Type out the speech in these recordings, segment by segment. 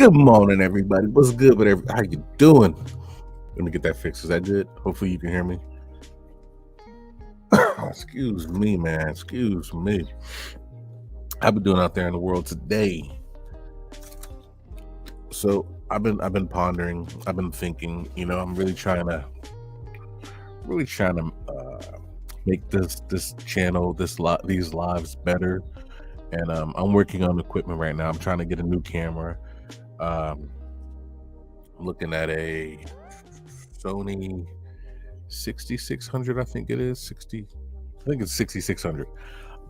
Good morning, everybody. What's good with how you doing? Let me get that fixed. Is that good? Hopefully you can hear me. Excuse me, man. Excuse me. How been doing out there in the world today? So I've been pondering. I've been thinking. I'm really trying to make this channel, these lives better. And I'm working on equipment right now. I'm trying to get a new camera. I'm looking at a Sony 6600, I think it is. I think it's 6600.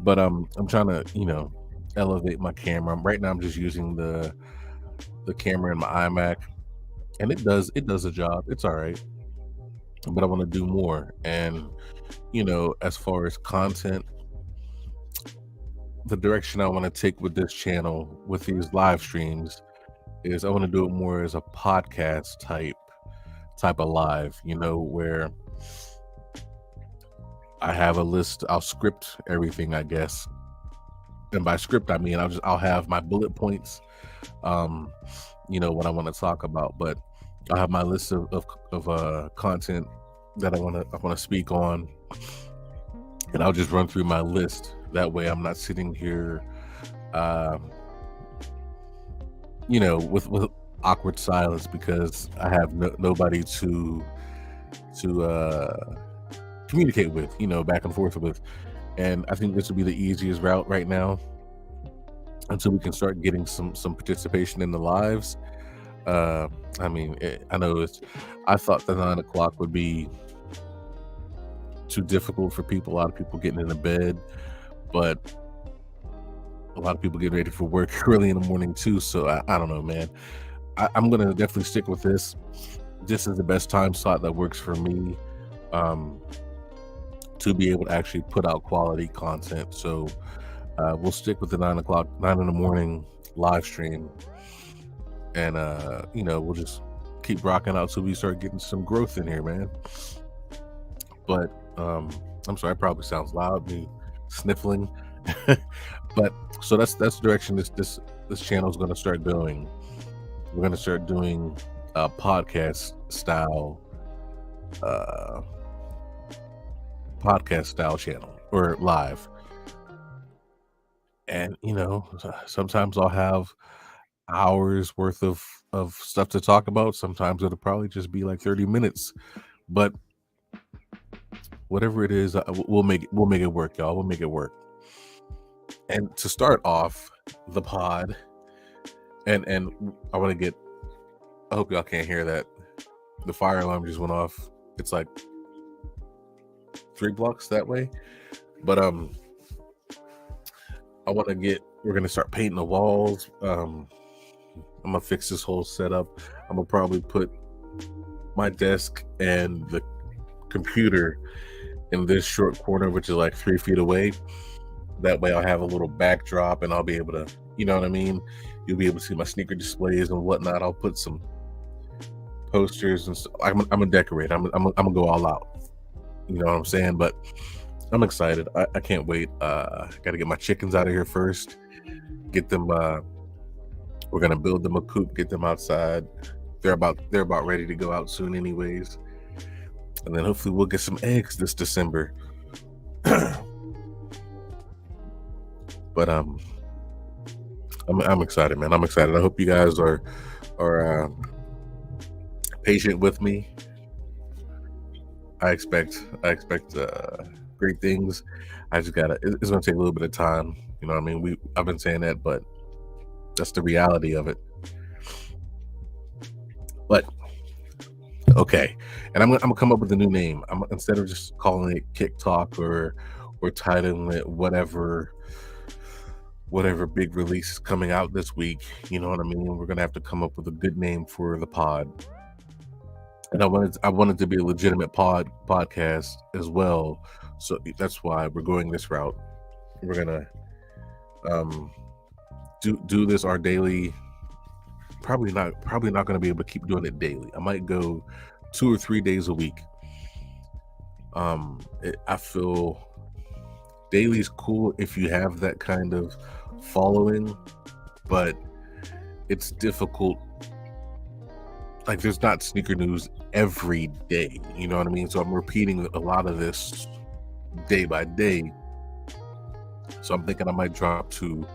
But I'm trying to elevate my camera. Right now I'm just using the camera in my iMac, and it does a job. It's all right, but I want to do more. And as far as content, the direction I want to take with this channel, with these live streams, is I want to do it more as a podcast type of live, where I have a list. I'll script everything, I guess. And by script, I mean I'll have my bullet points, what I want to talk about. But I'll have my list of content that I want to speak on, and I'll just run through my list. That way, I'm not sitting here, with awkward silence because I have nobody to communicate with, back and forth with. And I think this would be the easiest route right now until we can start getting some participation in the lives. I know I thought the 9 o'clock would be too difficult for people. A lot of people getting into bed, but a lot of people getting ready for work early in the morning too. So I don't know, man. I'm going to definitely stick with this. This is the best time slot that works for me, to be able to actually put out quality content. So we'll stick with the 9 in the morning live stream, and we'll just keep rocking out till we start getting some growth in here, man. But I'm sorry, it probably sounds loud, me sniffling. But so that's the direction this channel is going to start going. We're going to start doing a podcast style channel, or live. And sometimes I'll have hours worth of stuff to talk about. Sometimes it'll probably just be like 30 minutes, but whatever it is, we'll make it work, y'all. We'll make it work. And to start off the pod, and I hope y'all can't hear that. The fire alarm just went off. It's like 3 blocks that way. But we're gonna start painting the walls. I'm gonna fix this whole setup. I'm gonna probably put my desk and the computer in this short corner, which is like 3 feet away. That way I'll have a little backdrop, and I'll be able to, you know what I mean? You'll be able to see my sneaker displays and whatnot. I'll put some posters and stuff. I'm gonna decorate. I'm gonna go all out. You know what I'm saying? But I'm excited. I can't wait. Gotta get my chickens out of here first. Get them. We're gonna build them a coop. Get them outside. They're about ready to go out soon, anyways. And then hopefully we'll get some eggs this December. But I'm excited, man. I'm excited. I hope you guys are patient with me. I expect great things. I just it's gonna take a little bit of time. You know what I mean? I've been saying that, but that's the reality of it. But okay, and I'm gonna come up with a new name. Instead of just calling it Kick Talk or titling it whatever big release is coming out this week. You know what I mean? We're gonna have to come up with a good name for the pod. And I wanted to be a legitimate podcast as well. So that's why we're going this route. We're gonna do this our daily. Probably not going to be able to keep doing it daily. I might go 2 or 3 days a week. I feel daily is cool if you have that kind of following, but it's difficult. Like, there's not sneaker news every day, you know what I mean? So I'm repeating a lot of this day by day. So I'm thinking I might drop to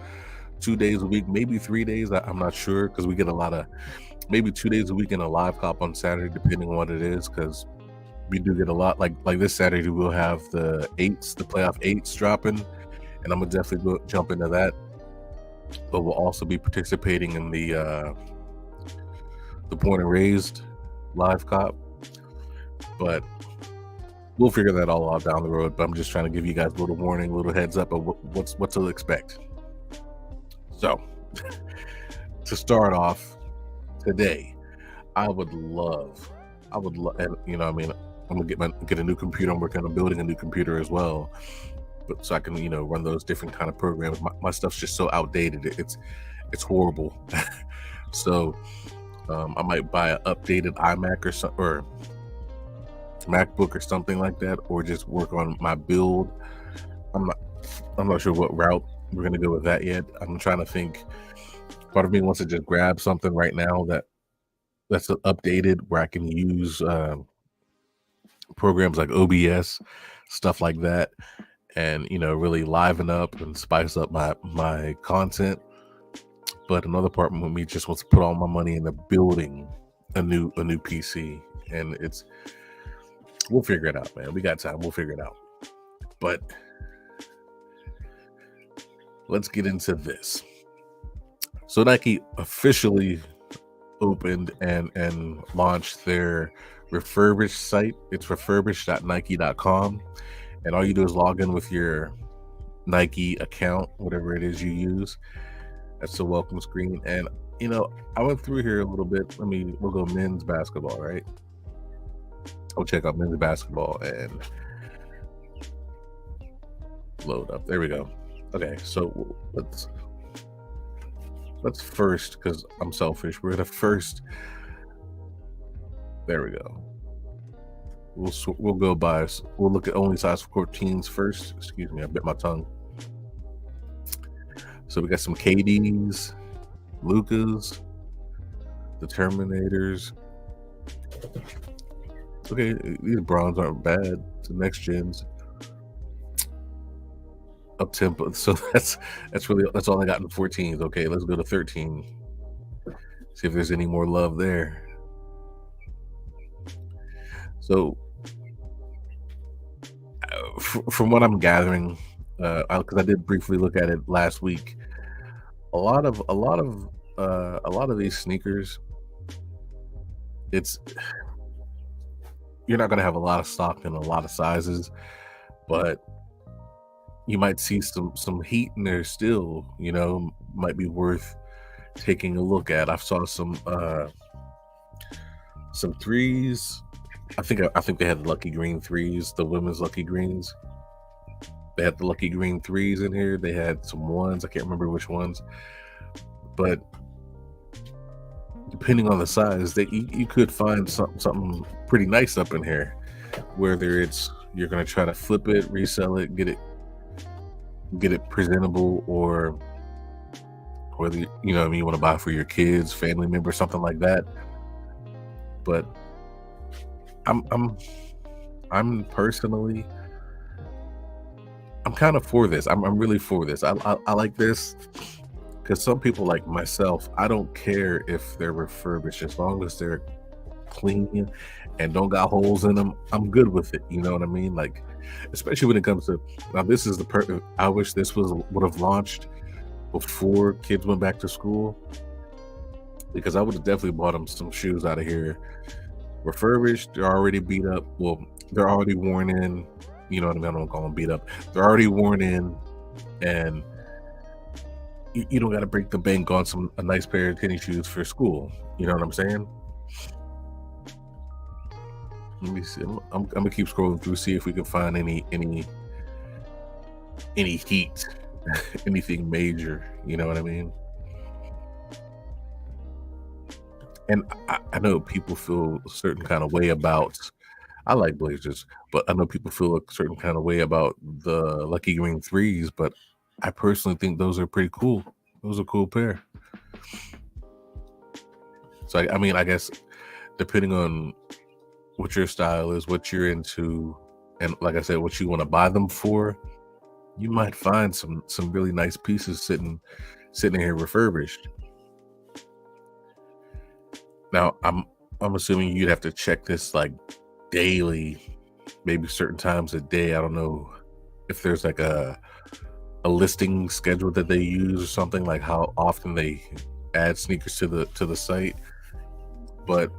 2 days a week, maybe 3 days. I'm not sure, because we get a lot of, maybe 2 days a week and a live cop on Saturday, depending on what it is, because we do get a lot. Like this Saturday, we'll have the playoff eights dropping, and I'm gonna definitely jump into that. But we'll also be participating in the Born and Raised live cop. But we'll figure that all out down the road. But I'm just trying to give you guys a little warning, a little heads up of what to expect. So to start off today, I would love, and you know, I mean, I'm gonna get a new computer. I'm working on building a new computer as well, but so I can, you know, run those different kind of programs. My stuff's just so outdated. It's horrible. So I might buy an updated iMac or MacBook or something like that, or just work on my build. I'm not sure what route we're gonna go with that yet. I'm trying to think. Part of me wants to just grab something right now that's updated, where I can use programs like OBS, stuff like that, and, you know, really liven up and spice up my content. But another part of me just wants to put all my money into building a new PC, and we'll figure it out, man. We got time. We'll figure it out. But let's get into this. So Nike officially opened and launched their refurbished site. It's refurbished.nike.com, and all you do is log in with your Nike account, whatever it is you use. That's the welcome screen. And, you know, I went through here a little bit. We'll go men's basketball, right? I'll check out men's basketball and load up. There we go. Okay, so let's first, because I'm selfish, we're gonna first, there we go. We'll look at only size 14s first. Excuse me, I bit my tongue. So we got some KDs, Lukas, the Terminators. Okay, these bronze aren't bad. The next gens, up tempo. So that's all I got in 14s. Okay, let's go to 13. See if there's any more love there. So from what I'm gathering, because I did briefly look at it last week, a lot of these sneakers, you're not gonna have a lot of stock in a lot of sizes, but you might see some heat in there still. You know, might be worth taking a look at. I saw some threes. I think they had the Lucky Green threes, the women's Lucky Greens. They had the Lucky Green threes in here. They had some ones. I can't remember which ones, but depending on the size, you could find something pretty nice up in here. Whether it's you're gonna try to flip it, resell it, get it presentable, or whether you know what I mean, you want to buy for your kids, family member, something like that. But I'm personally, I'm kind of for this. I'm really for this. I like this, because some people like myself, I don't care if they're refurbished as long as they're clean and don't got holes in them. I'm good with it. You know what I mean? Like, especially when it comes to, now this is the perfect, I wish this would have launched before kids went back to school, because I would have definitely bought them some shoes out of here refurbished. They're already beat up. Well, they're already worn in. You know what I mean? I don't call them beat up. They're already worn in, and you don't got to break the bank on a nice pair of tennis shoes for school. You know what I'm saying? Let me see. I'm gonna keep scrolling through, see if we can find any heat, anything major. You know what I mean? And I know people feel a certain kind of way about. I like Blazers, but I know people feel a certain kind of way about the Lucky Green threes. But I personally think those are pretty cool. Those are a cool pair. So I mean, I guess depending on what your style is, what you're into, and like I said, what you want to buy them for, you might find some really nice pieces sitting here refurbished. Now, I'm assuming you'd have to check this like daily, maybe certain times a day. I don't know if there's like a listing schedule that they use or something, like how often they add sneakers to the site. But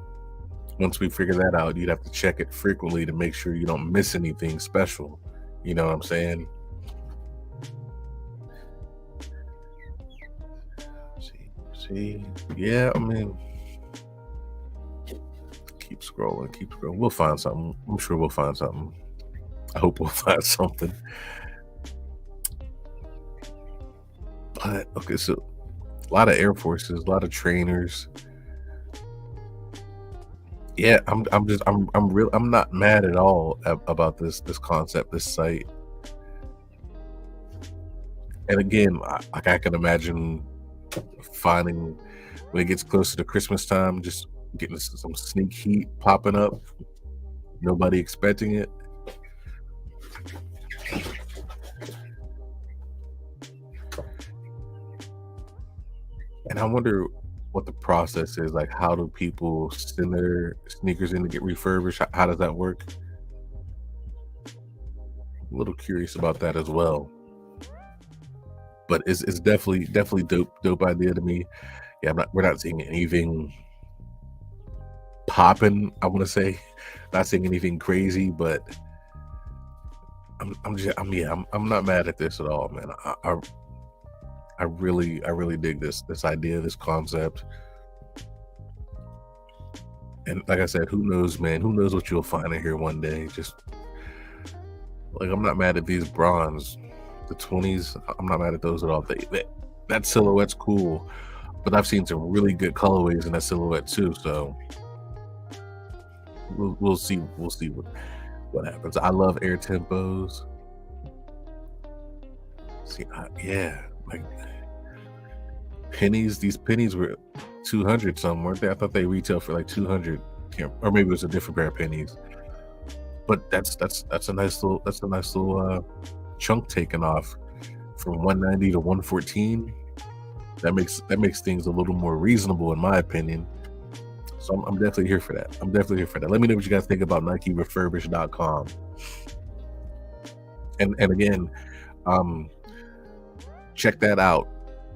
once we figure that out, you'd have to check it frequently to make sure you don't miss anything special. You know what I'm saying? See, yeah. I mean, keep scrolling, keep scrolling. We'll find something. I'm sure we'll find something. I hope we'll find something. But okay, so a lot of Air Forces, a lot of trainers. Yeah, I'm not mad at all about this concept, this site. And again, I can imagine finding when it gets closer to Christmas time, just getting some sneak heat popping up, nobody expecting it. And I wonder what the process is like. How do people send their sneakers in to get refurbished? How does that work? A little curious about that as well. But it's definitely dope idea to me. Yeah, we're not seeing anything popping. I want to say, not seeing anything crazy, but I'm not mad at this at all, man. I really dig this idea, this concept. And like I said, who knows, man? Who knows what you'll find in here one day? Just like, I'm not mad at these bronze, the 20s. I'm not mad at those at all. That silhouette's cool, but I've seen some really good colorways in that silhouette too. So we'll see what happens. I love Air Tempos. See, yeah, like pennies. These pennies were 200 some, weren't they? I thought they retail for like 200, or maybe it was a different pair of pennies. But that's a nice little chunk taken off from 190 to 114. That makes things a little more reasonable, in my opinion. So I'm definitely here for that. Let me know what you guys think about NikeRefurbished.com. And again, check that out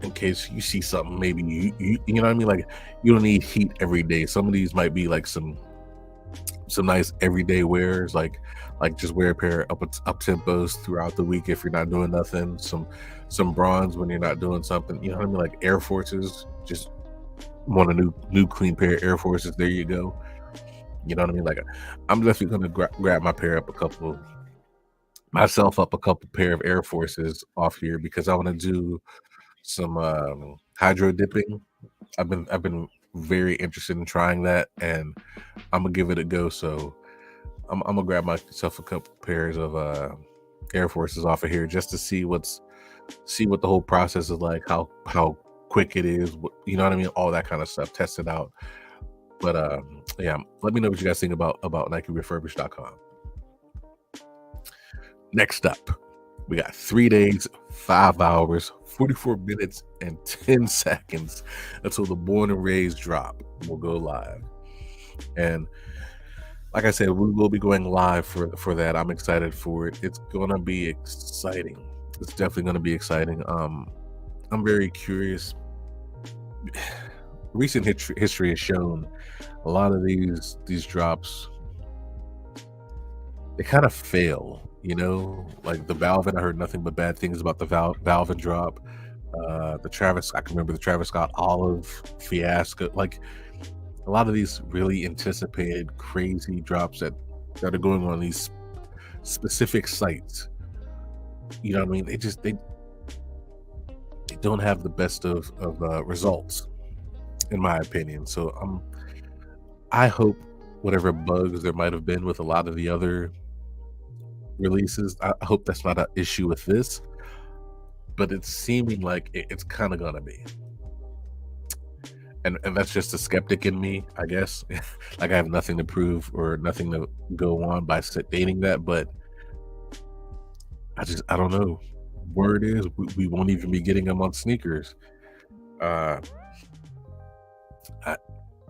in case you see something. Maybe you know what I mean. Like, you don't need heat every day. Some of these might be like some nice everyday wears, like just wear a pair of up tempos throughout the week if you're not doing nothing. Some bronze when you're not doing something. You know what I mean? Like Air Forces, just want a new clean pair of Air Forces. There you go. You know what I mean? Like, I'm definitely gonna grab myself up a couple pair of Air Forces off here, because I want to do some hydro dipping. I've been very interested in trying that, and I'm gonna give it a go. So I'm gonna grab myself a couple pairs of Air Forces off of here, just to see what the whole process is like, how quick it is, you know what I mean, all that kind of stuff, test it out. But yeah, let me know what you guys think about NikeRefurbished.com. Next up, we got 3 days, 5 hours, 44 minutes, and 10 seconds until the Born and Raised drop will go live. And like I said, we will be going live for that. I'm excited for it. It's gonna be exciting. It's definitely gonna be exciting. I'm very curious. Recent history has shown a lot of these drops, they kind of fail. You know, like the Valvin, I heard nothing but bad things about the Valvin drop. The Travis, I can remember the Travis Scott Olive fiasco. Like, a lot of these really anticipated crazy drops that are going on these specific sites. You know what I mean? They don't have the best of results, in my opinion. So I hope whatever bugs there might have been with a lot of the other releases, I hope that's not an issue with this, but it's seeming like it's kind of gonna be. and that's just the skeptic in me, I guess. Like I have nothing to prove or nothing to go on by stating that, but I don't know. Word is we won't even be getting them on sneakers. Uh, I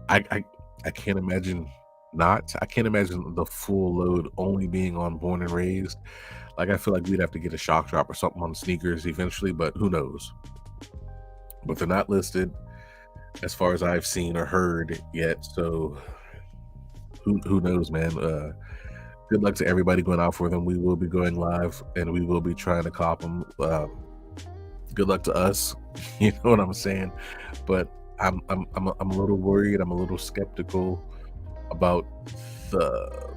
I I, I can't imagine not. I can't imagine the full load only being on Born and Raised. Like I feel like we'd have to get a shock drop or something on sneakers eventually, but who knows? But they're not listed as far as I've seen or heard yet. So who knows, man? Good luck to everybody going out for them. We will be going live and we will be trying to cop them. Good luck to us. You know what I'm saying? But I'm a little worried. I'm a little skeptical about the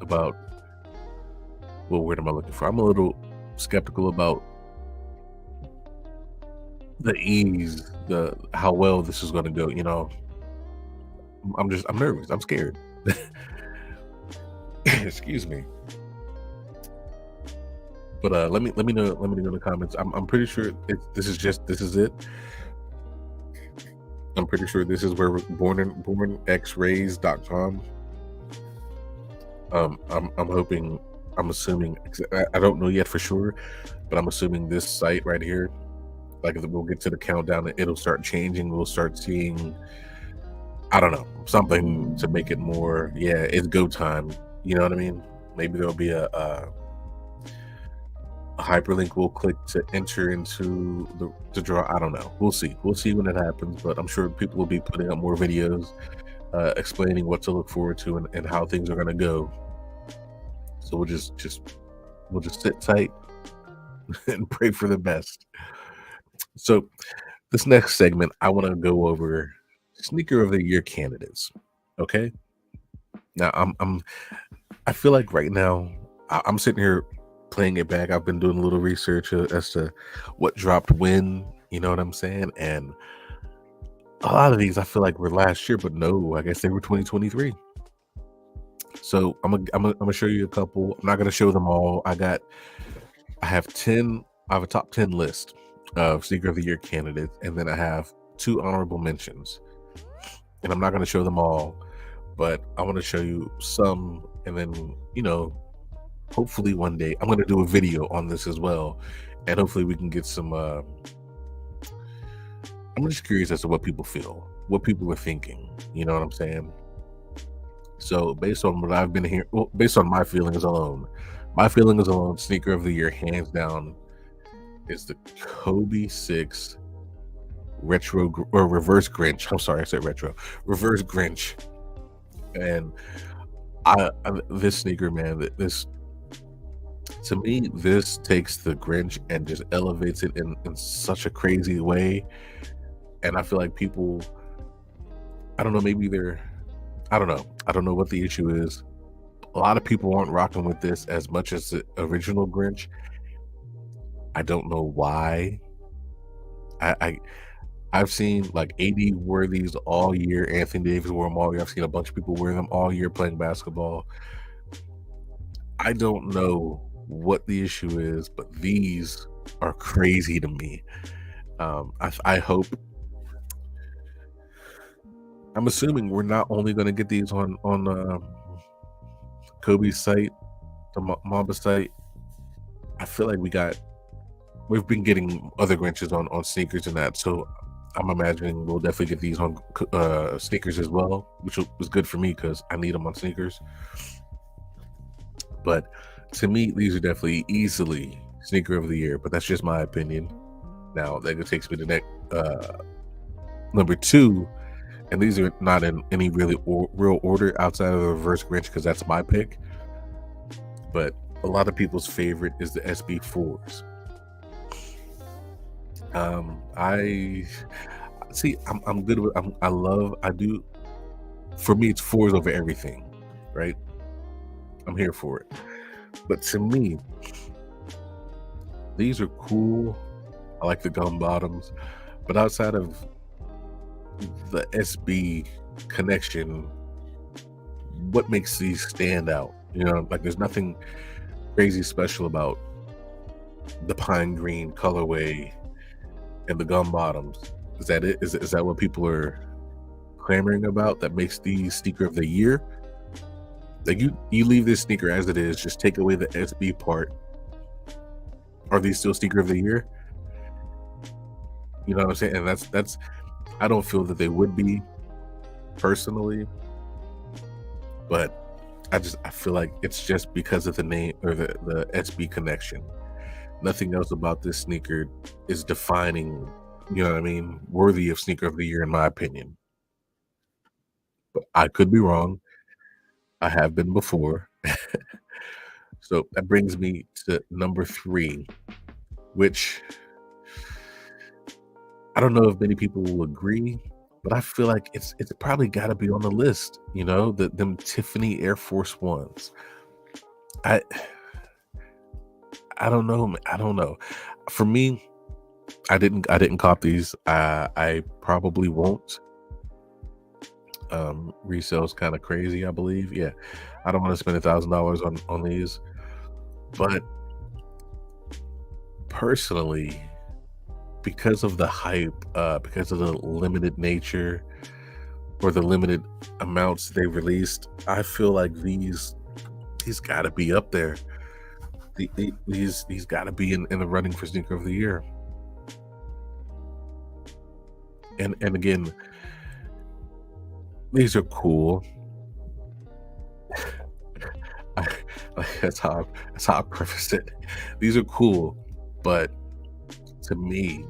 about what word am I looking for? I'm a little skeptical about the ease, the how well this is going to go. You know, I'm nervous. I'm scared. Excuse me. But let me know in the comments. I'm pretty sure this is it. I'm pretty sure this is where bornxraised.com. I'm hoping, I'm assuming, I don't know yet for sure, but I'm assuming this site right here, like we'll get to the countdown and it'll start changing. We'll start seeing, I don't know, something to make it more, yeah, it's go time. You know what I mean? Maybe there'll be a hyperlink we'll click to enter into the draw. I don't know. We'll see when it happens, but I'm sure people will be putting up more videos explaining what to look forward to and how things are going to go. So we'll just sit tight and pray for the best. So this next segment, I want to go over sneaker of the year candidates. Okay, now I feel like right now I'm sitting here playing it back. I've been doing a little research as to what dropped when, you know what I'm saying? And a lot of these I feel like were last year, but no, I guess they were 2023. So I'm gonna show you a couple. I'm not gonna show them all. I have a top 10 list of sneaker of the year candidates, and then I have 2 honorable mentions. And I'm not gonna show them all, but I want to show you some, and then, you know, hopefully one day I'm going to do a video on this as well, and hopefully we can get some I'm just curious as to what people feel, what people are thinking, you know what I'm saying? So based on what I've been hearing, well, based on my feelings alone, sneaker of the year hands down is the Kobe 6 retro or reverse Grinch. I'm sorry, I said retro. Reverse Grinch. And I this sneaker, man, this, to me, this takes the Grinch and just elevates it in such a crazy way. And I feel like people, I don't know, maybe I don't know what the issue is. A lot of people aren't rocking with this as much as the original Grinch. I don't know why. I've seen like AD wear these all year. Anthony Davis wore them all year. I've seen a bunch of people wear them all year playing basketball. I don't know what the issue is, but these are crazy to me. I hope, I'm assuming we're not only going to get these on Kobe's site, the Mamba site. I feel like we've been getting other Grinches on sneakers and that, so I'm imagining we'll definitely get these on sneakers as well, which was good for me because I need them on sneakers. But to me, these are definitely easily sneaker of the year, but that's just my opinion. Now that takes me to next number 2, and these are not in any really real order outside of the reverse Grinch because that's my pick. But a lot of people's favorite is the SB4s. I see. I'm good with. I do. For me, it's 4s over everything, right? I'm here for it. But to me, these are cool. I like the gum bottoms, but outside of the SB connection, what makes these stand out? You know, like there's nothing crazy special about the pine green colorway and the gum bottoms. Is that it? Is that what people are clamoring about? That makes the sneaker of the year? Like you leave this sneaker as it is, just take away the SB part. Are these still sneaker of the year? You know what I'm saying? And that's I don't feel that they would be personally, but I feel like it's just because of the name or the SB connection. Nothing else about this sneaker is defining, you know what I mean, worthy of sneaker of the year in my opinion. But I could be wrong. I have been before. So that brings me to number 3, which I don't know if many people will agree, but I feel like it's probably got to be on the list. You know, them Tiffany Air Force Ones. I I don't know. I don't know. For me, I didn't cop these. I probably won't. Resale's kind of crazy, I believe. Yeah, I don't want to spend $1,000 on these, but personally, because of the hype, because of the limited nature or the limited amounts they released, I feel like these got to be up there. These got to be in the running for sneaker of the year. And again, these are cool. I, that's how I preface it. These are cool, but to me,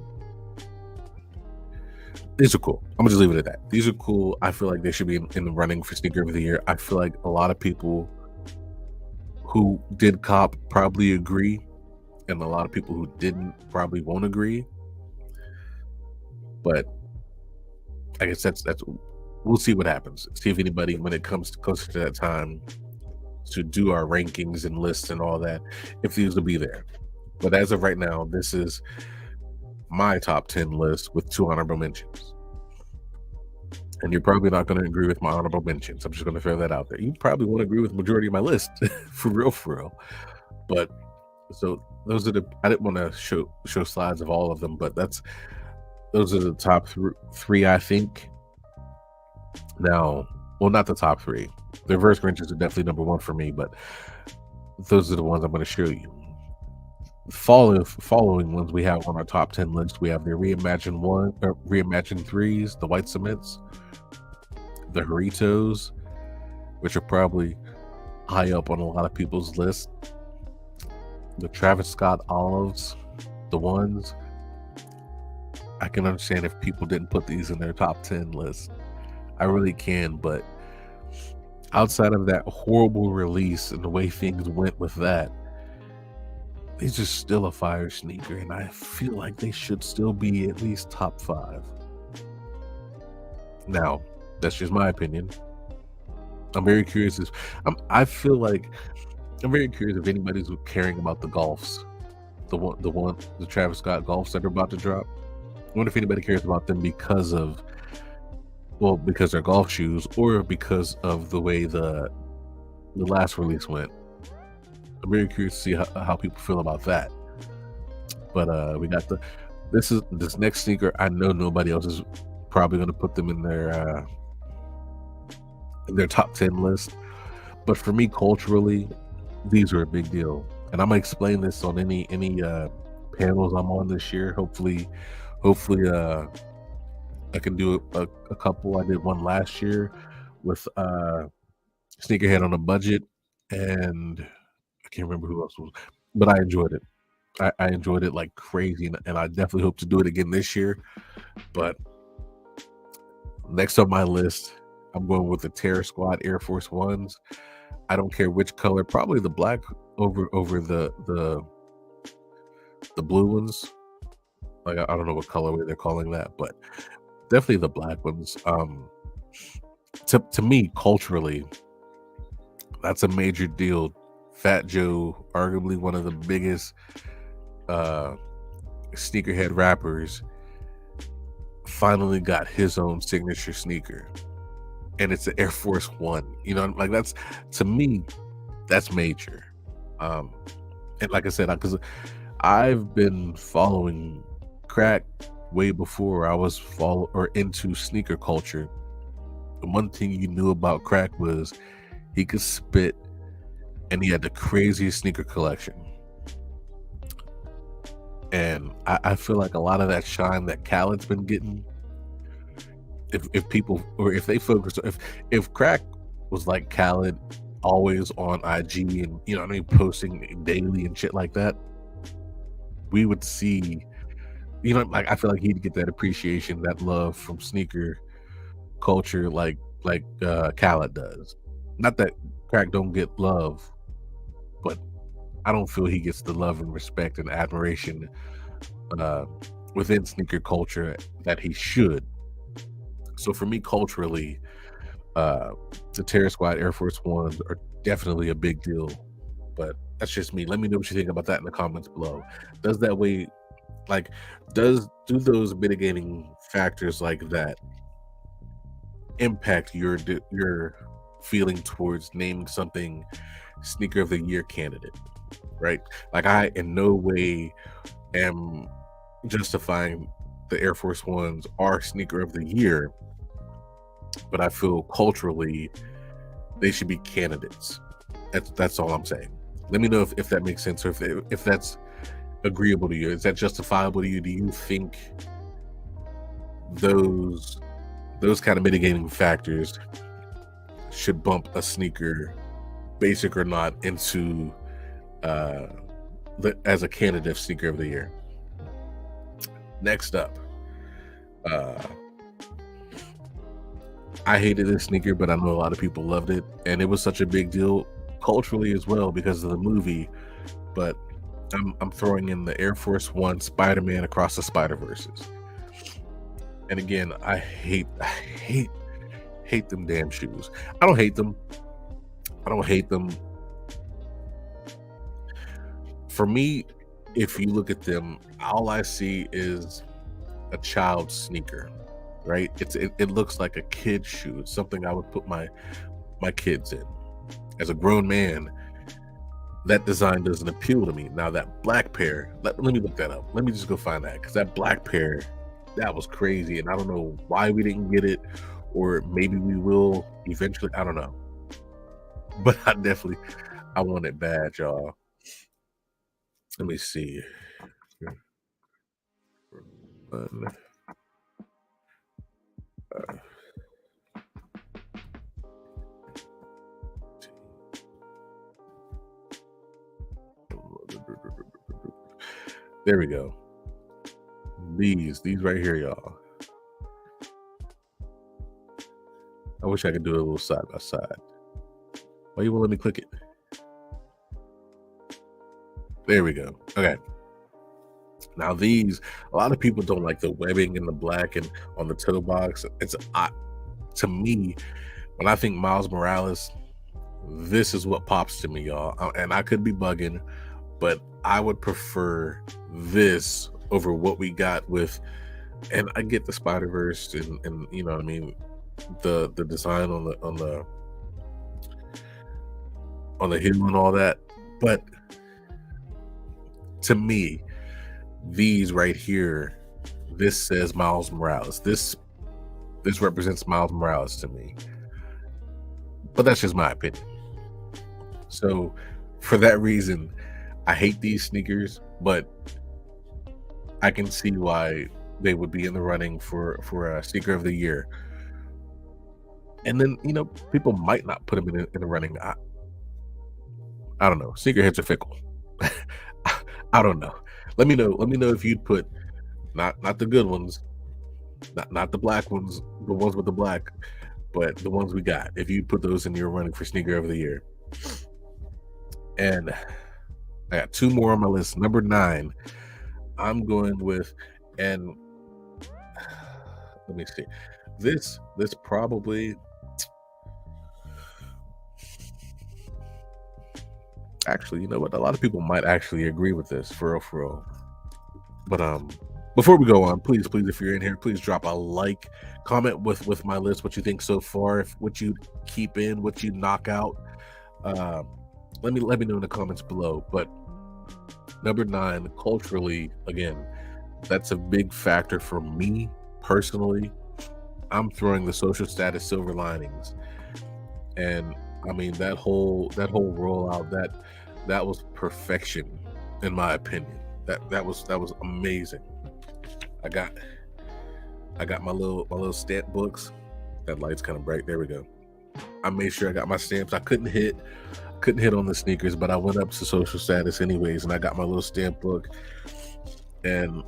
these are cool. I'm gonna just leave it at that. These are cool. I feel like they should be in the running for sneaker of the year. I feel like a lot of people who did cop probably agree, and a lot of people who didn't probably won't agree. But I guess that's we'll see what happens. See if anybody, when it comes closer to that time to do our rankings and lists and all that, if these will be there. But as of right now, this is my top 10 list with 2 honorable mentions. And you're probably not going to agree with my honorable mentions. I'm just going to throw that out there. You probably won't agree with the majority of my list, for real. But so those are I didn't want to show slides of all of them, but those are the top 3, I think. Now, well, not the top 3. The reverse Grinches are definitely number 1 for me, but those are the ones I'm going to show you. Following ones we have on our top 10 list, we have the reimagined 3s, the white cements, the Haritos, which are probably high up on a lot of people's list, the Travis Scott olives, the ones. I can understand if people didn't put these in their top 10 list. I really can, but outside of that horrible release and the way things went with that, these are still a fire sneaker, and I feel like they should still be at least top 5. Now, that's just my opinion. I'm very curious. I feel like I'm very curious if anybody's caring about the golfs, the Travis Scott golfs that are about to drop. I wonder if anybody cares about them because they're golf shoes, or because of the way the last release went. I'm very curious to see how people feel about that. But we got this next sneaker. I know nobody else is probably going to put them in their top 10 list, but for me, culturally, these are a big deal, and I'm gonna explain this on any panels I'm on this year. Hopefully, I can do a couple. I did one last year with Sneakerhead on a Budget, and I can't remember who else was, but I enjoyed it. I enjoyed it like crazy, and I definitely hope to do it again this year. But next on my list, I'm going with the Terror Squad Air Force Ones. I don't care which color, probably the black over the blue ones. Like, I don't know what colorway they're calling that, but definitely the black ones. To me, culturally, that's a major deal. Fat Joe, arguably one of the biggest sneakerhead rappers, finally got his own signature sneaker, and it's an Air Force One. You know, like, that's, to me, that's major. And like I said, because I've been following crack way before I was into sneaker culture, the one thing you knew about Crack was he could spit, and he had the craziest sneaker collection. And I feel like a lot of that shine that Khaled's been getting, if people, or if they focus, if Crack was like Khaled, always on IG and, you know what I mean, posting daily and shit like that, we would see, you know, like, I feel like he'd get that appreciation, that love from sneaker culture, like Khaled does. Not that Crack don't get love, but I don't feel he gets the love and respect and admiration within sneaker culture that he should. So for me, culturally, the Terror Squad Air Force Ones are definitely a big deal. But that's just me. Let me know what you think about that in the comments below. Does that way, like, do those mitigating factors like that impact your feeling towards naming something sneaker of the year candidate? Right? Like, I in no way am justifying the Air Force Ones are sneaker of the year, but I feel culturally they should be candidates. That's all I'm saying. Let me know if that makes sense, or if that's agreeable to you. Is that justifiable to you? Do you think those kind of mitigating factors should bump a sneaker, basic or not, into as a candidate sneaker of the year? Next up, I hated this sneaker, but I know a lot of people loved it, and it was such a big deal culturally as well because of the movie. But I'm throwing in the Air Force One Spider-Man Across the Spider-Verses. And again, I hate them damn shoes. I don't hate them. For me, if you look at them, all I see is a child's sneaker, right? It looks like a kid's shoe. It's something I would put my kids in. As a grown man, that design doesn't appeal to me. Now that black pair, let me look that up. Let me just go find that, because that black pair, that was crazy, and I don't know why we didn't get it, or maybe we will eventually. I don't know, but I want it bad, y'all. Let me see. There we go. These right here, y'all. I wish I could do it a little side by side. Why you won't let me click it? There we go. Okay. Now these, a lot of people don't like the webbing in the black and on the toe box. It's to me, when I think Miles Morales, this is what pops to me, y'all. And I could be bugging, but I would prefer this over what we got with, and I get the Spider-Verse and you know what I mean, the design on the heel and all that, but to me, these right here, this says Miles Morales. This represents Miles Morales to me. But that's just my opinion. So for that reason, I hate these sneakers, but I can see why they would be in the running for a sneaker of the year. And then, you know, people might not put them in the running. I don't know. Sneakerheads are fickle. I don't know. Let me know if you'd put not the good ones, not the black ones, the ones with the black, but the ones we got. If you put those in your running for sneaker of the year. And I got two more on my list. Number 9, I'm going with, and let me see. This probably, actually, you know what? A lot of people might actually agree with this, for real. But before we go on, please, if you're in here, please drop a like, comment with my list, what you think so far, what you keep in, what you knock out. Let me know in the comments below. But number 9, culturally, again, That's a big factor for me personally. I'm throwing the social status silver linings, and I mean that whole rollout, that was perfection in my opinion. That was amazing. I got I got my little stamp books. That light's kind of bright. There we go. I made sure I got my stamps. I couldn't hit on the sneakers, but I went up to social status anyways, and I got my little stamp book. And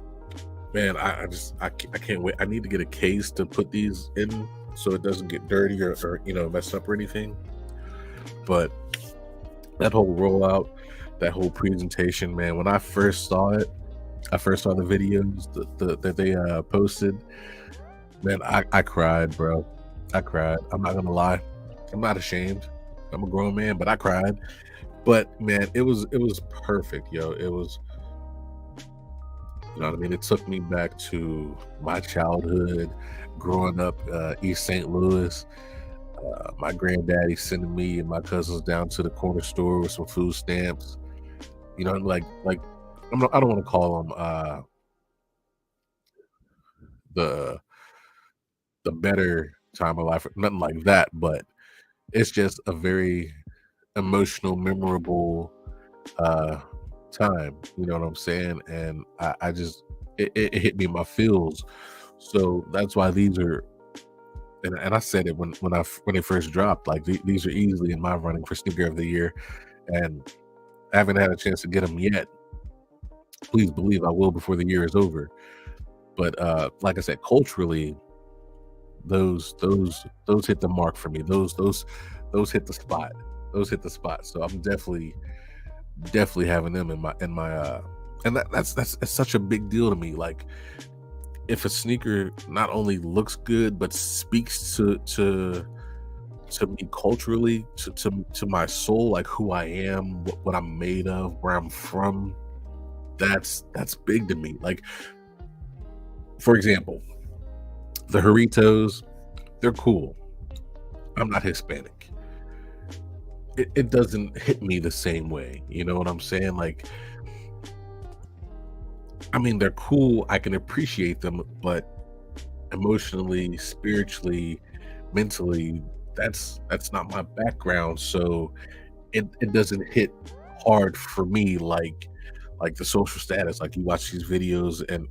man, I can't wait. I need to get a case to put these in so it doesn't get dirty or messed up or anything. But that whole rollout, that whole presentation, man. When I first saw it, I first saw the videos that they posted. Man, I cried, bro. I cried. I'm not gonna lie. I'm not ashamed. I'm a grown man, but I cried. But man, it was perfect, yo. It was, you know what I mean? It took me back to my childhood, growing up East St. Louis. My granddaddy sending me and my cousins down to the corner store with some food stamps. Like I don't want to call them the the better time of life, nothing like that, but it's just a very emotional, memorable uh time. You know what I'm saying? And I just it hit me in my feels. So that's why these are, and I said it when they first dropped. Like these are easily in my running for sneaker of the year, and I haven't had a chance to get them yet. Please believe I will before the year is over. But like I said, culturally, those hit the mark for me. Those hit the spot. Those hit the spot. So I'm definitely having them in my and that's such a big deal to me. Like if a sneaker not only looks good but speaks to me culturally, to my soul, like who I am, what I'm made of, where I'm from, that's big to me. Like for example, the Haritos, they're cool. I'm not Hispanic. It doesn't hit me the same way. You know what I'm saying? Like, I mean, they're cool. I can appreciate them, but emotionally, spiritually, mentally, that's not my background. So it doesn't hit hard for me like the social status. Like you watch these videos and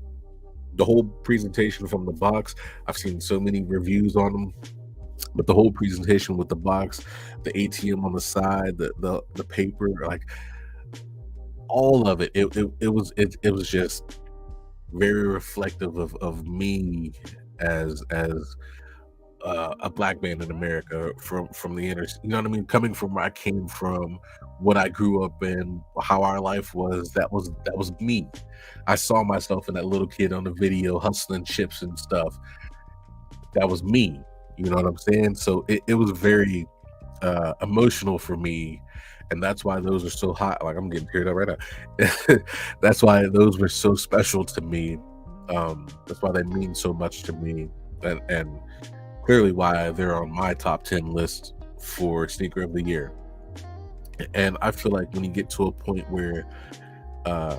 the whole presentation from the box. I've seen so many reviews on them, but the whole presentation with the box, the ATM on the side, the paper, like all of it, it was just very reflective of me as a black man in America from the inner, you know what I mean, coming from where I came from, what I grew up in, how our life was. That was me. I saw myself in that little kid on the video hustling chips and stuff. That was me. You know what I'm saying? So it was very emotional for me, and that's why those are so hot. Like I'm getting teared up right now. That's why those were so special to me. That's why they mean so much to me, and clearly why they're on my top 10 list for sneaker of the year. And I feel like when you get to a point where uh,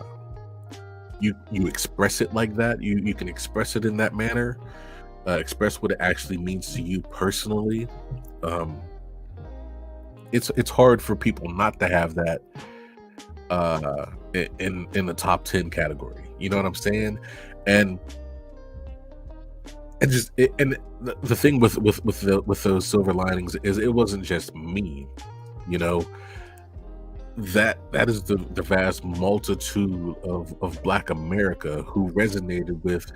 you express it like that, you can express it in that manner, express what it actually means to you personally. Um, it's hard for people not to have that in the top 10 category. You know what I'm saying? And and the thing with those silver linings is it wasn't just me. You know, that is the vast multitude of Black America who resonated with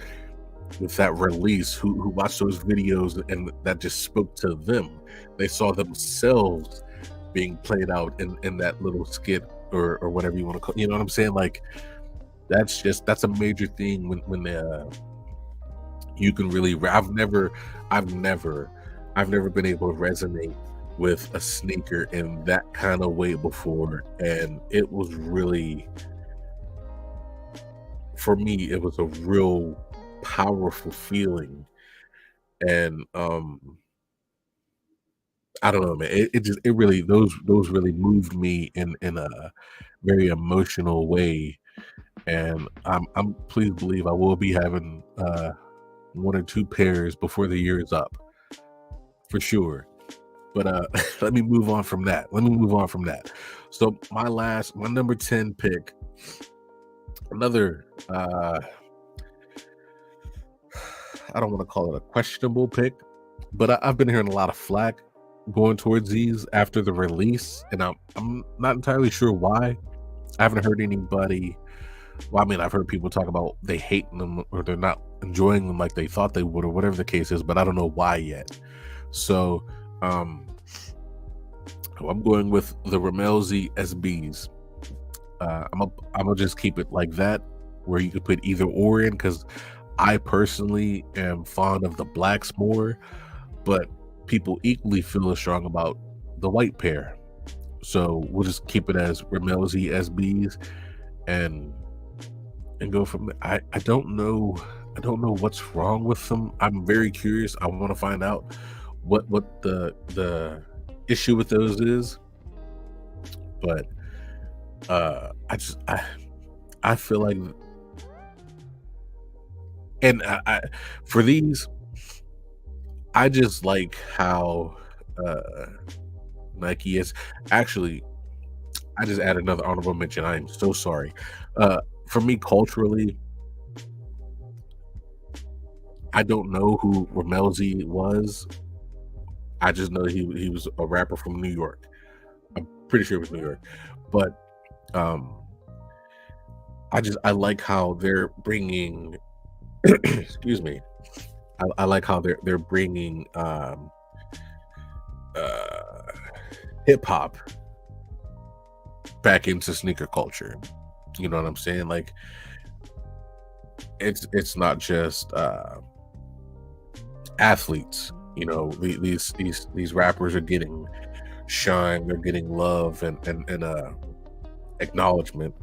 that release, who watched those videos and that just spoke to them. They saw themselves being played out in that little skit or whatever you want to call. You know what I'm saying? Like that's a major thing when you can really. I've never, I've never been able to resonate with a sneaker in that kind of way before, and it was really, for me, it was a real powerful feeling. And I don't know, man. It just it really those really moved me in a very emotional way. and I'm please believe I will be having one or two pairs before the year is up for sure. But let me move on from that. So my number 10 pick, another I don't want to call it a questionable pick, but I've been hearing a lot of flack going towards these after the release, and I'm not entirely sure why. I haven't heard anybody. Well, I mean, I've heard people talk about they hate them or they're not enjoying them like they thought they would, or whatever the case is, but I don't know why yet. So, I'm going with the Ramelzy SBs. I'm gonna just keep it like that, where you could put either or in, because I personally am fond of the blacks more, but people equally feel as strong about the white pair. So we'll just keep it as Ramelzy SBs and go from there. I don't know. I don't know what's wrong with them. I'm very curious. I want to find out what the issue with those is. But I feel like, and for these, I just like how Nike is. Actually, I just add another honorable mention. I am so sorry. For me, culturally, I don't know who Ramelzy was. I just know he was a rapper from New York. I'm pretty sure it was New York, but um, I like how they're bringing. Excuse me. I like how they're bringing hip hop back into sneaker culture. You know what I'm saying? Like, it's not just athletes. You know, these rappers are getting shine, they're getting love and acknowledgement,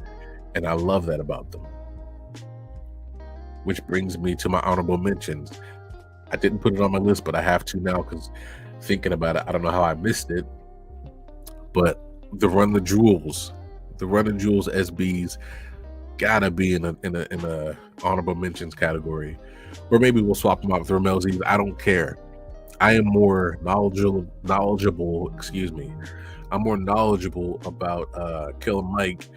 and I love that about them. Which brings me to my honorable mentions. I didn't put it on my list, but I have to now, because thinking about it, I don't know how I missed it. But the Run the Jewels SBs gotta be in a honorable mentions category, or maybe we'll swap them out with Ramelzy's. I don't care. I am more knowledgeable. Excuse me. I'm more knowledgeable about Killer Mike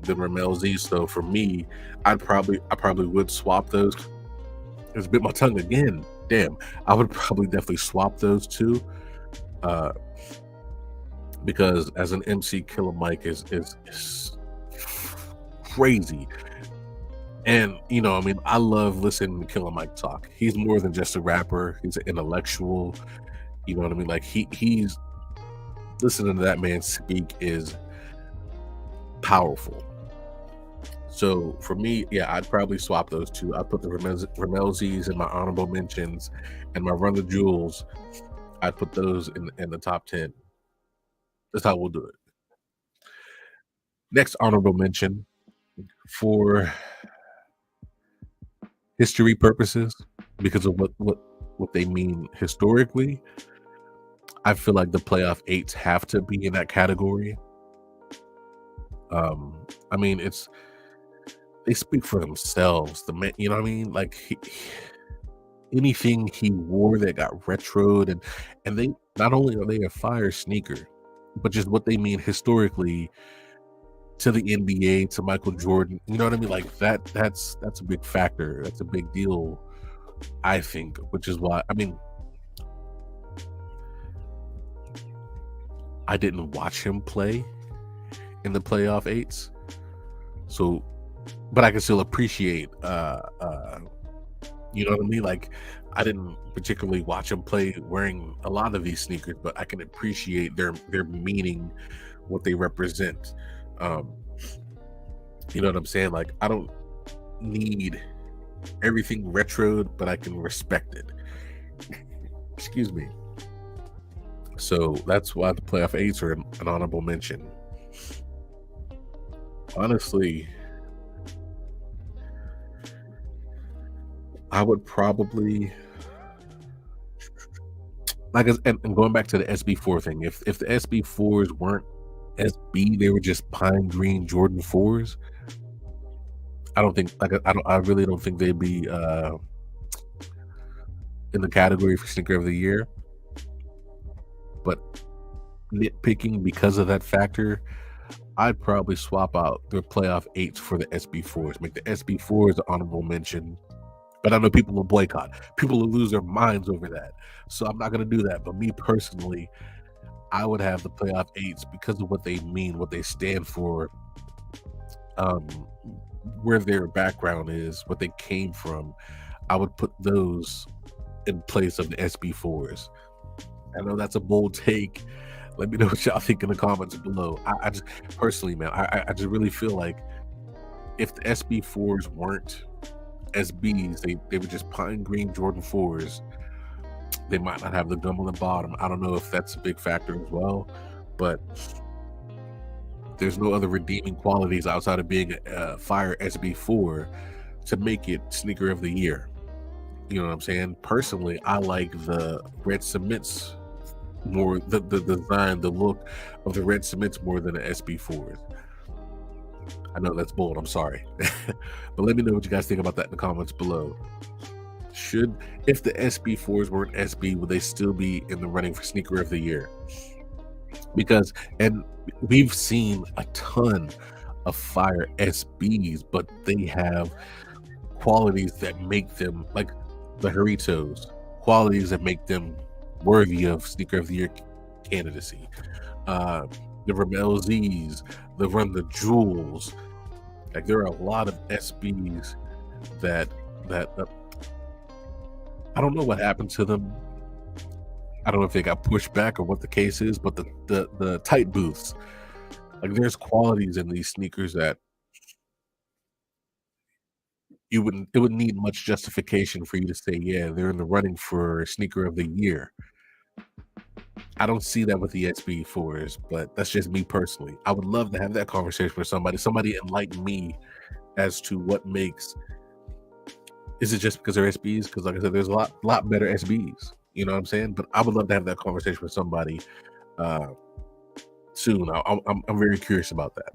than Ramelzy. So for me, I probably would swap those. It's bit my tongue again. Damn, I would probably definitely swap those two. Because as an MC, Killer Mike is crazy. And you know, I mean, I love listening to Killer Mike talk. He's more than just a rapper. He's an intellectual. You know what I mean? Like he's listening to that man speak is powerful. So for me, yeah, I'd probably swap those two. I'd put the Ramelzy's in my honorable mentions, and my Run the Jewels, I'd put those in the top 10. That's how we'll do it. Next honorable mention, for history purposes, because of what they mean historically, I feel like the playoff eights have to be in that category. I mean, they speak for themselves. The man, you know what I mean? Like anything he wore that got retroed, and they, not only are they a fire sneaker, but just what they mean historically to the NBA, to Michael Jordan. You know what I mean? Like that's a big factor. That's a big deal, I think, which is why, I mean, I didn't watch him play in the playoff eights. So, but I can still appreciate you know what I mean? Like, I didn't particularly watch him play wearing a lot of these sneakers, but I can appreciate their meaning, what they represent. You know what I'm saying? Like, I don't need everything retroed, but I can respect it. Excuse me. So that's why the playoff eights are an honorable mention. Honestly, I would probably, like, and going back to the SB4 thing, if the SB4s weren't SB, they were just pine green Jordan 4s, I don't think like I really don't think they'd be in the category for sneaker of the year. But nitpicking because of that factor, I'd probably swap out their playoff 8s for the SB4s. Make the SB4s an honorable mention. But I know people will boycott. People will lose their minds over that. So I'm not going to do that. But me personally, I would have the playoff 8s because of what they mean, what they stand for, where their background is, what they came from. I would put those in place of the SB4s. I know that's a bold take. Let me know what y'all think in the comments below. I just personally, man, I just really feel like if the SB4s weren't SBs, they were just pine green Jordan 4s, they might not have the gum on the bottom. I don't know if that's a big factor as well, but there's no other redeeming qualities outside of being a fire SB4 to make it sneaker of the year. You know what I'm saying? Personally, I like the red cements more, the design, the look of the red cements more than the SB4s. I know that's bold, I'm sorry. But let me know what you guys think about that in the comments below. If the SB4s weren't SB, would they still be in the running for sneaker of the year? Because, and we've seen a ton of fire SBs, but they have qualities that make them, like the Haritos, qualities that make them worthy of sneaker of the year candidacy. The Ramel Z's, the Run the Jewels. Like there are a lot of SBs that I don't know what happened to them. I don't know if they got pushed back or what the case is, but the tight booths, like there's qualities in these sneakers that it wouldn't need much justification for you to say, yeah, they're in the running for sneaker of the year. I don't see that with the SB4s, but that's just me personally. I would love to have that conversation with somebody enlighten me as to what makes. Is it just because they're SBs? Because like I said, there's a lot better SBs. You know what I'm saying? But I would love to have that conversation with somebody soon. I'm very curious about that.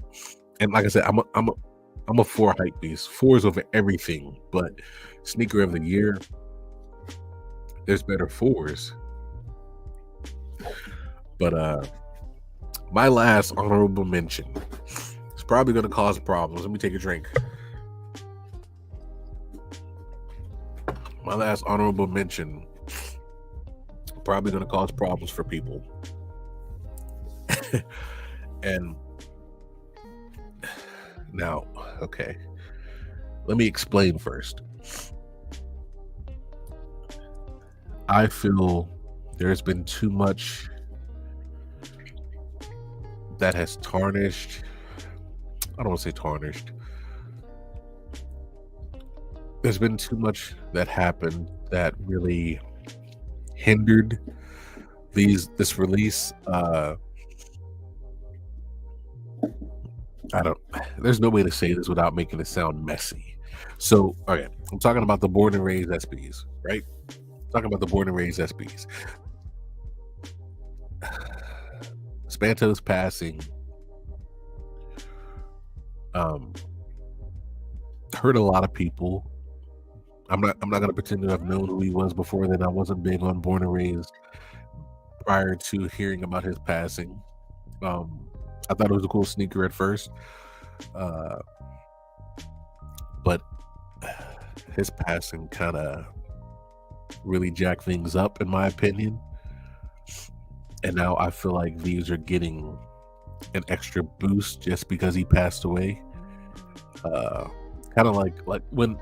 And like I said, I'm a 4 hype beast. 4 is over everything. But sneaker of the year, there's better 4s. But my last honorable mention is probably going to cause problems. Let me take a drink. My last honorable mention probably going to cause problems for people. And now, okay, let me explain first. I feel there's been too much that has tarnished. I don't want to say tarnished. There's been too much that happened that really hindered this release. There's no way to say this without making it sound messy. So, okay, I'm talking about the born and raised SBs, right? I'm talking about the born and raised SBs. Spanto's passing hurt a lot of people. I'm not gonna pretend to have known who he was before then. I wasn't big on born and raised prior to hearing about his passing. I thought it was a cool sneaker at first, but his passing kind of really jacked things up, in my opinion. And now I feel like these are getting an extra boost just because he passed away. Kind of like when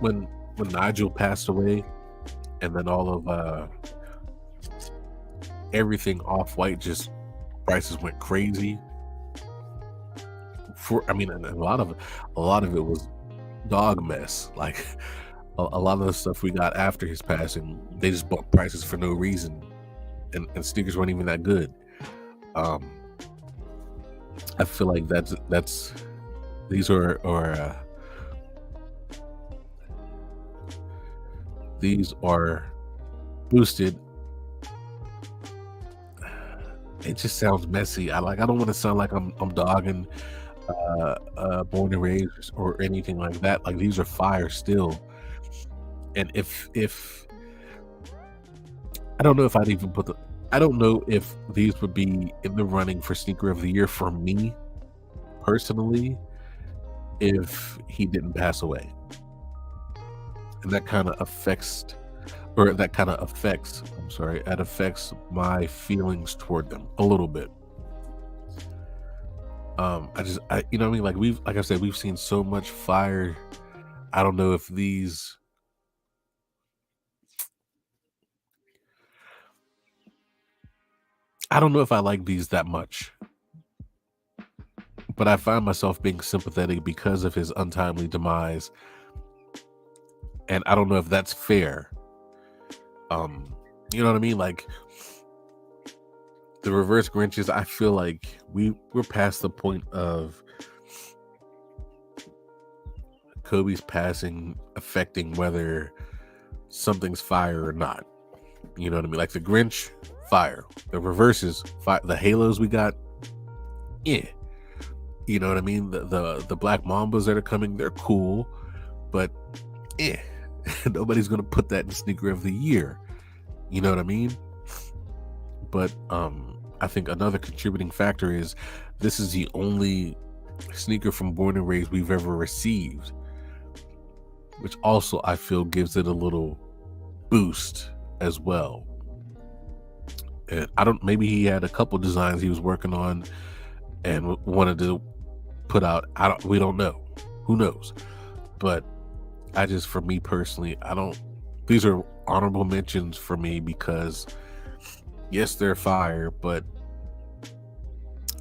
Nigel passed away, and then all of everything Off-White, just prices went crazy. A lot of it was dog mess. Like a lot of the stuff we got after his passing, they just bumped prices for no reason, and sneakers weren't even that good. I feel like these are boosted. It just sounds messy. I don't want to sound like I'm dogging Born and Raised or anything like that. Like these are fire still. And if I don't know if I'd even put the I don't know if these would be in the running for sneaker of the year for me personally if he didn't pass away. And that kind of affects or that kind of affects, I'm sorry, that affects my feelings toward them a little bit. You know what I mean? Like I said, we've seen so much fire. I don't know if these, I don't know if I like these that much, but I find myself being sympathetic because of his untimely demise. And I don't know if that's fair. Um, you know what I mean? Like the reverse Grinches, I feel like we're past the point of Kobe's passing affecting whether something's fire or not. You know what I mean? Like the Grinch, fire. The reverses, fire. The halos we got, yeah. You know what I mean? The Black Mambas that are coming, they're cool, but yeah. Nobody's gonna put that in sneaker of the year. You know what I mean? But I think another contributing factor is this is the only sneaker from Born and Raised we've ever received, which also I feel gives it a little boost as well. And I don't, maybe he had a couple designs he was working on and wanted to put out. We don't know. Who knows? But I just, for me personally, these are honorable mentions for me because yes, they're fire, but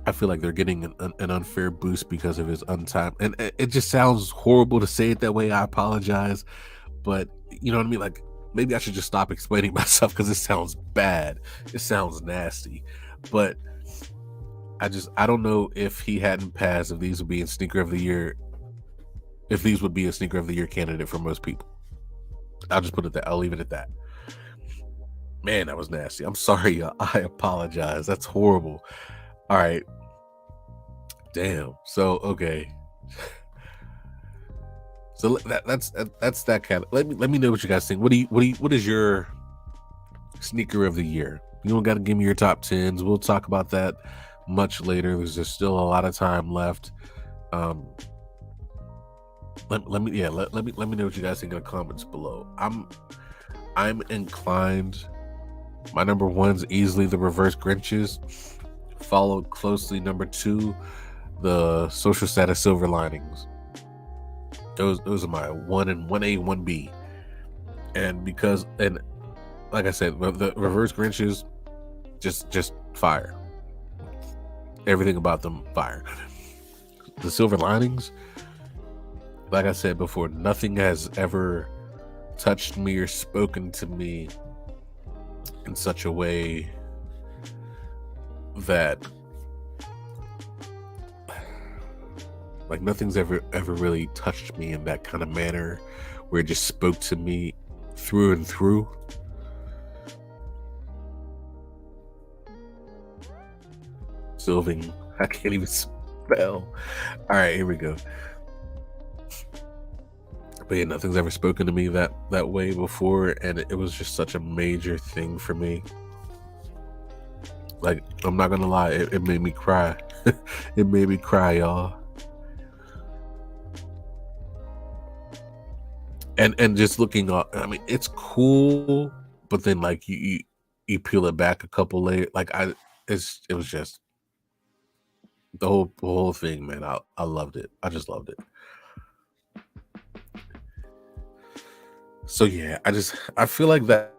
I feel like they're getting an unfair boost because of his untime. And it just sounds horrible to say it that way. I apologize, but you know what I mean? Like maybe I should just stop explaining myself because it sounds bad. It sounds nasty, but I don't know if he hadn't passed, if these would be in sneaker of the year, if these would be a sneaker of the year candidate for most people. I'll just put it that. I'll leave it at that. Man, that was nasty. I'm sorry, y'all. I apologize. That's horrible. All right. Damn. So okay. So that's that kind of. Let me know what you guys think. What is your sneaker of the year? You don't got to give me your top tens. We'll talk about that much later. There's just still a lot of time left. Let me know what you guys think in the comments below. I'm inclined. My number one's easily the reverse Grinches, followed closely number two, the social status silver linings. Those are my 1A, 1B. And like I said, the reverse Grinches, just fire. Everything about them, fire. The silver linings, like I said before, nothing has ever touched me or spoken to me in such a way that like nothing's ever really touched me in that kind of manner where it just spoke to me through and through. Sylving, I can't even spell. All right, here we go. But yeah, nothing's ever spoken to me that way before, and it was just such a major thing for me. Like, I'm not gonna lie, it made me cry. It made me cry, y'all. And just looking up, I mean, it's cool, but then like you peel it back a couple layers, like it was just the whole thing, man. I loved it. I just loved it. So yeah, I feel like that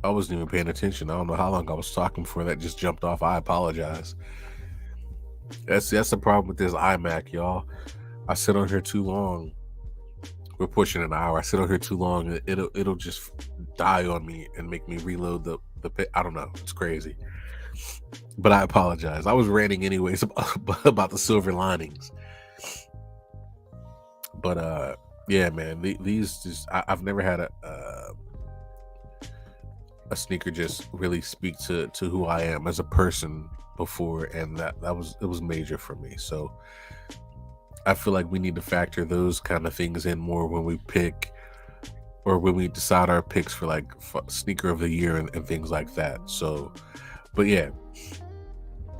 I wasn't even paying attention. I don't know how long I was talking before that just jumped off. I apologize. That's the problem with this iMac, y'all. I sit on here too long. We're pushing an hour. I sit on here too long, and it'll just die on me and make me reload the I don't know. It's crazy. But I apologize. I was ranting anyways about the silver linings. But yeah, man, these just I've never had a sneaker just really speak to who I am as a person before, and it was major for me. So I feel like we need to factor those kind of things in more when we pick or when we decide our picks for like sneaker of the year and things like that. So, but yeah,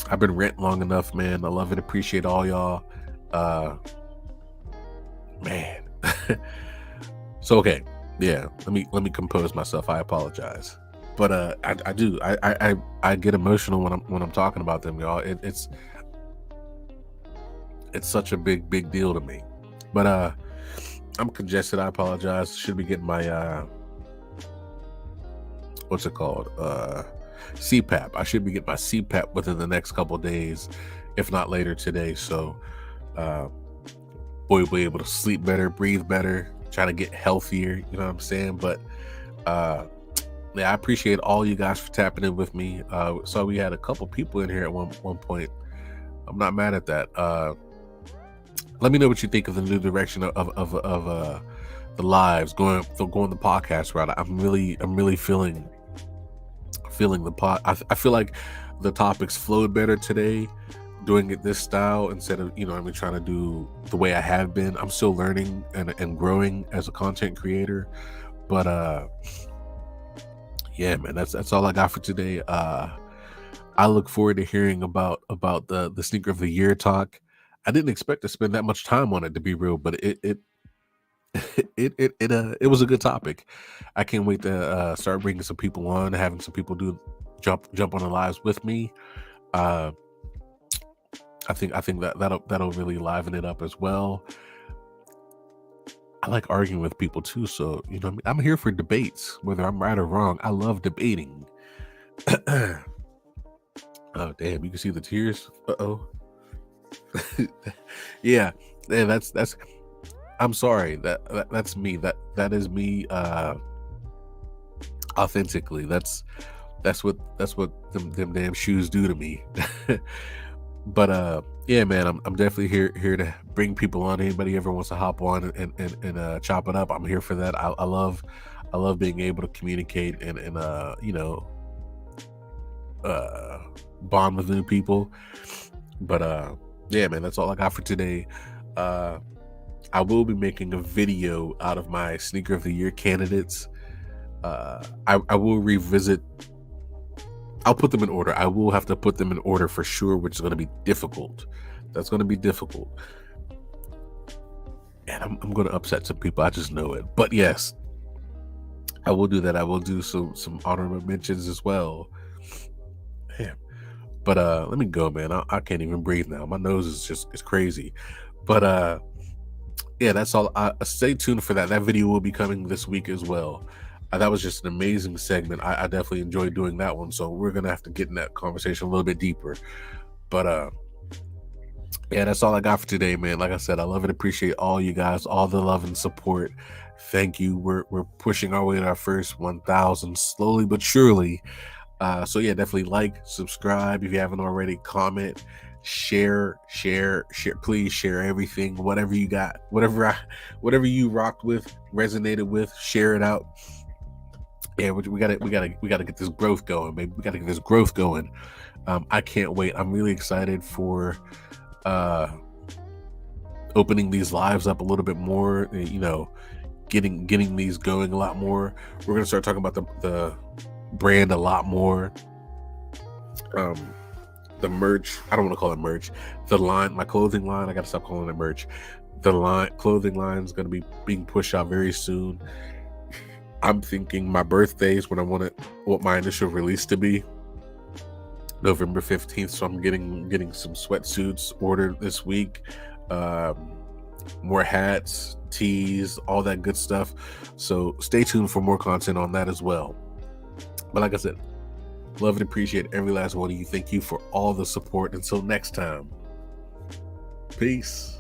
I've been ranting long enough, man. I love and appreciate all y'all. Man. So okay, yeah. Let me compose myself. I apologize, but I get emotional when I'm talking about them, y'all. It's such a big deal to me. But I'm congested. I apologize. Should be getting my what's it called? CPAP. I should be getting my CPAP within the next couple of days, if not later today. So we'll be able to sleep better, breathe better, try to get healthier, you know what I'm saying? But yeah, I appreciate all you guys for tapping in with me. So we had a couple people in here at one point. I'm not mad at that. Let me know what you think of the new direction of the lives going the podcast route. I'm really feeling the pod. I feel like the topics flowed better today doing it this style instead of, trying to do the way I have been. I'm still learning and growing as a content creator, but yeah, man, that's all I got for today. I look forward to hearing about the sneaker of the year talk. I didn't expect to spend that much time on it, to be real, but it was a good topic. I can't wait to start bringing some people on, having some people jump on the lives with me. I think that'll really liven it up as well. I like arguing with people too, so I'm here for debates, whether I'm right or wrong. I love debating. Oh damn, you can see the tears. Yeah, that's I'm sorry, that's me. That is me authentically. That's what them damn shoes do to me. But yeah, man, I'm definitely here to bring people on. Anybody ever wants to hop on and chop it up, I'm here for that. I love being able to communicate and bond with new people. But yeah, man, that's all I got for today. I will be making a video out of my sneaker of the year candidates. I will revisit. I'll put them in order. I will have to put them in order for sure, which is going to be difficult. That's going to be difficult. And I'm going to upset some people. I just know it. But yes, I will do that. I will do some honorable mentions as well. Damn. But let me go, man. I can't even breathe now. My nose is it's crazy. But yeah, that's all. Stay tuned for that. That video will be coming this week as well. That was just an amazing segment. I definitely enjoyed doing that one. So we're gonna have to get in that conversation a little bit deeper. But yeah, that's all I got for today, man. Like I said, I love and appreciate all you guys, all the love and support. Thank you. We're pushing our way to our first 1,000 slowly but surely. So yeah, definitely like, subscribe if you haven't already, comment, share, please share everything, whatever you got, whatever you rocked with, resonated with, share it out. Yeah, we gotta get this growth going, baby. We gotta get this growth going. I can't wait. I'm really excited for opening these lives up a little bit more, getting these going a lot more. We're gonna start talking about the brand a lot more. The merch, I don't want to call it merch. The line, my clothing line, I gotta stop calling it merch. The clothing line is gonna be being pushed out very soon. I'm thinking my birthday is when I want my initial release to be, November 15th. So I'm getting some sweatsuits ordered this week, more hats, tees, all that good stuff. So stay tuned for more content on that as well. But like I said, love and appreciate every last one of you. Thank you for all the support. Until next time, peace.